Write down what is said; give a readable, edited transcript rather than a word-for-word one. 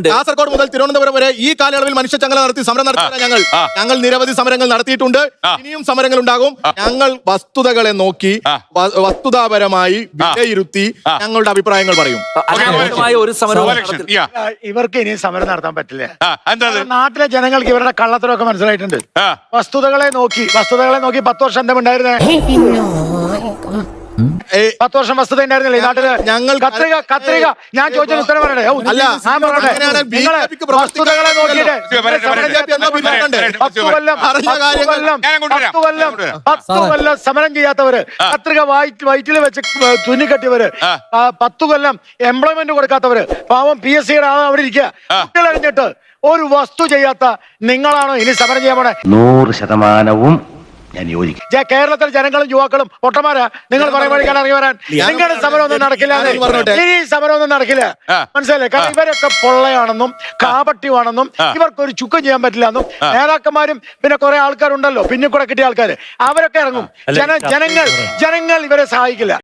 കാസർഗോഡ് മുതൽ തിരുവനന്തപുരം വരെ ഈ കാലയളവിൽ മനുഷ്യച്ചങ്ങല നടത്തി സമരം നടത്തിയ ഞങ്ങൾ നിരവധി സമരങ്ങൾ നടത്തിയിട്ടുണ്ട്. ഇനിയും സമരങ്ങൾ ഉണ്ടാകും. ഞങ്ങൾ വസ്തുതകളെ നോക്കി വസ്തുതാപരമായി വിലയിരുത്തി ഞങ്ങളുടെ അഭിപ്രായങ്ങൾ പറയും. ഒരു സമരം ഇവർക്ക് ഇനി സമരം നടത്താൻ പറ്റില്ല. നാട്ടിലെ ജനങ്ങൾക്ക് ഇവരുടെ കള്ളത്തരമൊക്കെ മനസ്സിലായിട്ടുണ്ട്. വസ്തുതകളെ നോക്കി 10 വർഷം എന്താ ഉണ്ടായിരുന്നേ? 10 വർഷം വസ്തുത ഉണ്ടായിരുന്നില്ല ഈ നാട്ടില്. ഞങ്ങൾ കത്രിക ഞാൻ ചോദിച്ചതിന് ഉത്തരം പറയണേ. വസ്തുതകളെ നോക്കിയിട്ട് 10 കൊല്ലം സമരം ചെയ്യാത്തവര്, കത്രിക വയറ്റിൽ വെച്ച് തുന്നിക്കെട്ടിയവര്, 10 കൊല്ലം എംപ്ലോയ്മെന്റ് കൊടുക്കാത്തവര്, പാവം PSCയുടെ അവിടെ ഇരിക്കുക, കുട്ടികൾ കഴിഞ്ഞിട്ട് ഒരു വസ്തു ചെയ്യാത്ത നിങ്ങളാണോ ഇനി സമരം ചെയ്യാൻ പോണേ? 100% ഞാൻ യോജിക്കും. കേരളത്തിലെ ജനങ്ങളും യുവാക്കളും പൊട്ടന്മാരാ. നിങ്ങൾ പറയുമ്പോഴേക്കാണ് ഇറങ്ങി വരാൻ. നിങ്ങളുടെ സമരമൊന്നും നടക്കില്ല. ഇനി സമരമൊന്നും നടക്കില്ല. മനസ്സിലായില്ലേ? കാരണം ഇവരൊക്കെ പൊള്ളയാണെന്നും കാപട്യമാണെന്നും ഇവർക്കൊരു ചുക്കം ചെയ്യാൻ പറ്റില്ല എന്നും നേതാക്കന്മാരും പിന്നെ കുറെ ആൾക്കാരുണ്ടല്ലോ പിന്നെ കൂടെ കിട്ടിയ ആൾക്കാര് അവരൊക്കെ ഇറങ്ങും. ജനങ്ങൾ ഇവരെ സഹായിക്കില്ല.